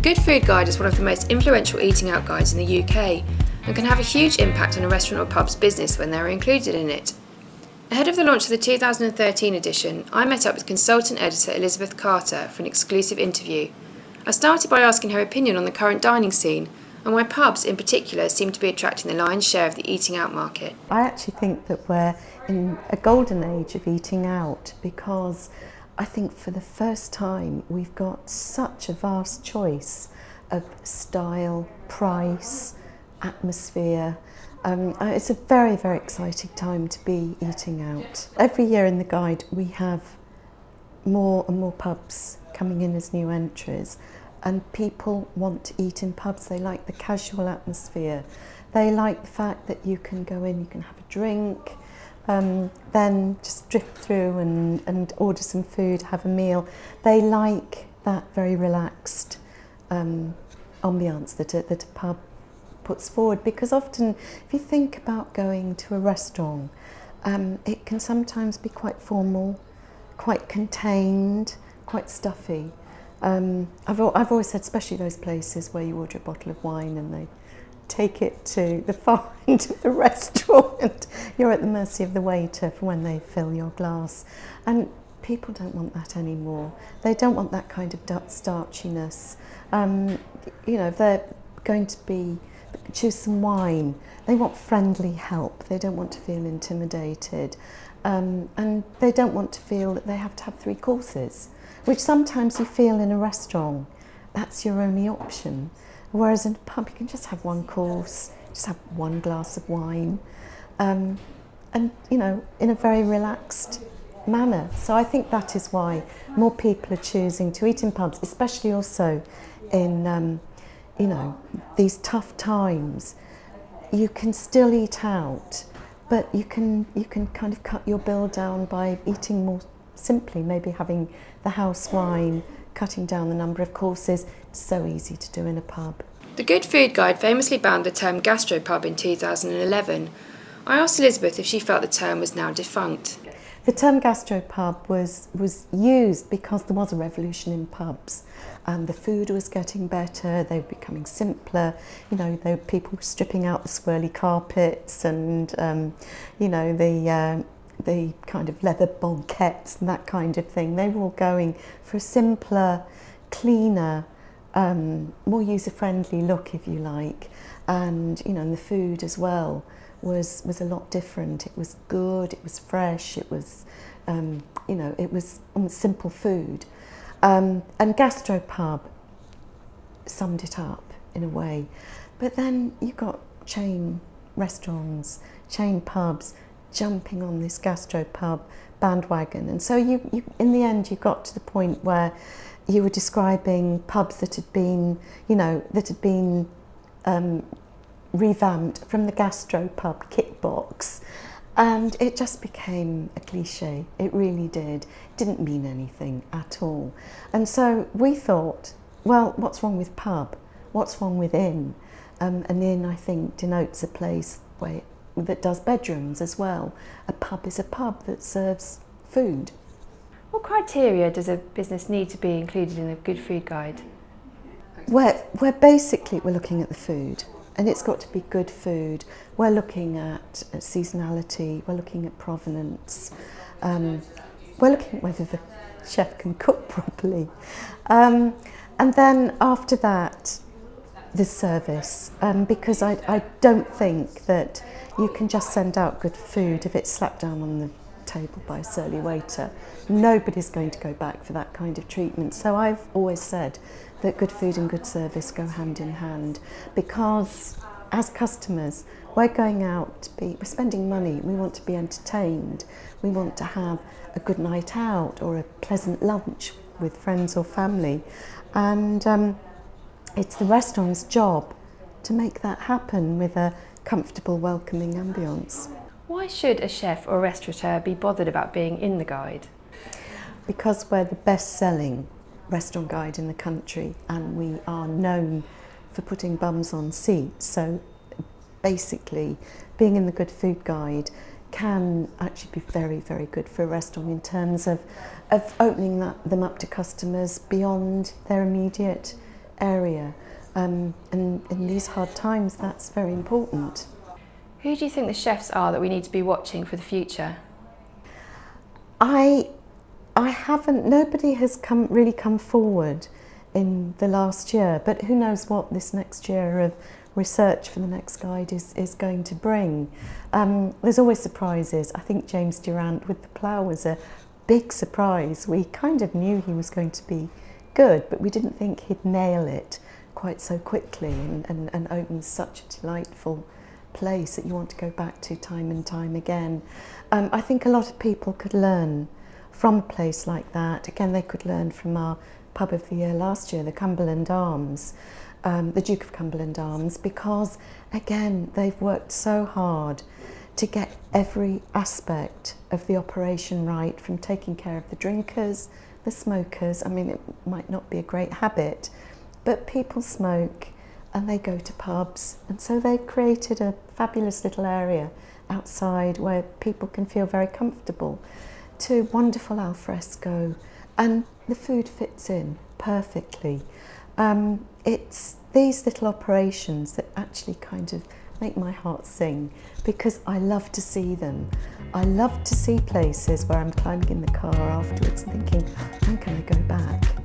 Good Food Guide is one of the most influential eating out guides in the UK and can have a huge impact on a restaurant or pub's business when they are included in it. Ahead of the launch of the 2013 edition, I met up with consultant editor Elizabeth Carter for an exclusive interview. I started by asking her opinion on the current dining scene and why pubs in particular seem to be attracting the lion's share of the eating out market. I actually think that we're in a golden age of eating out because I think for the first time we've got such a vast choice of style, price, atmosphere. It's a very, very exciting time to be eating out. Every year in the guide we have more and more pubs coming in as new entries, and people want to eat in pubs. They like the casual atmosphere. They like the fact that you can go in, you can have a drink, then just drift through and order some food, have a meal. They like that very relaxed ambience that a pub puts forward, because often if you think about going to a restaurant, it can sometimes be quite formal, quite contained, quite stuffy. I've always said, especially those places where you order a bottle of wine and they take it to the far end of the restaurant. You're at the mercy of the waiter for when they fill your glass. And people don't want that anymore. They don't want that kind of starchiness. If they're going to choose some wine, they want friendly help. They don't want to feel intimidated. And they don't want to feel that they have to have 3 courses, which sometimes you feel in a restaurant. That's your only option. Whereas in a pub, you can just have 1 course, just have 1 glass of wine, and in a very relaxed manner. So I think that is why more people are choosing to eat in pubs, especially also in these tough times. You can still eat out, but you can kind of cut your bill down by eating more simply, maybe having the house wine, cutting down the number of courses. It's so easy to do in a pub. The Good Food Guide famously banned the term gastropub in 2011. I asked Elizabeth if she felt the term was now defunct. The term gastropub was used because there was a revolution in pubs. The food was getting better, they were becoming simpler. People were stripping out the swirly carpets and the kind of leather banquettes and that kind of thing. They were all going for a simpler, cleaner, more user-friendly look, if you like. And and the food as well was a lot different. It was good, it was fresh, it was it was almost simple food. And gastropub summed it up in a way. But then you got chain restaurants, chain pubs jumping on this gastropub bandwagon. And so you in the end you got to the point where you were describing pubs that had been revamped from the gastropub kit box, and it just became a cliche. It really did. It didn't mean anything at all. And so we thought, well, what's wrong with pub? What's wrong with inn? An inn, I think, denotes a place that does bedrooms as well. A pub is a pub that serves food. What criteria does a business need to be included in the Good Food Guide? We're looking at the food, and it's got to be good food. We're looking at seasonality, we're looking at provenance, we're looking at whether the chef can cook properly. And then after that, the service, because I don't think that you can just send out good food if it's slapped down on the table by a surly waiter. Nobody's going to go back for that kind of treatment. So I've always said that good food and good service go hand in hand, because as customers, we're going out we're spending money, we want to be entertained, we want to have a good night out or a pleasant lunch with friends or family, and it's the restaurant's job to make that happen with a comfortable, welcoming ambience. Why should a chef or a restaurateur be bothered about being in the guide? Because we're the best-selling restaurant guide in the country, and we are known for putting bums on seats. So basically, being in the Good Food Guide can actually be very, very good for a restaurant in terms of opening them up to customers beyond their immediate area. And in these hard times, that's very important. Who do you think the chefs are that we need to be watching for the future? I haven't, nobody has really come forward in the last year, but who knows what this next year of research for the next guide is going to bring. There's always surprises. I think James Durant with the plough was a big surprise. We kind of knew he was going to be good, but we didn't think he'd nail it quite so quickly and open such a delightful place that you want to go back to time and time again. I think a lot of people could learn from a place like that. Again, they could learn from our pub of the year last year, the Cumberland Arms, the Duke of Cumberland Arms, because again, they've worked so hard to get every aspect of the operation right, from taking care of the drinkers, the smokers. I mean, it might not be a great habit, but people smoke and they go to pubs, and so they've created a fabulous little area outside where people can feel very comfortable, to wonderful alfresco, and the food fits in perfectly. It's these little operations that actually kind of make my heart sing, because I love to see them. I love to see places where I'm climbing in the car afterwards thinking, when can I go back?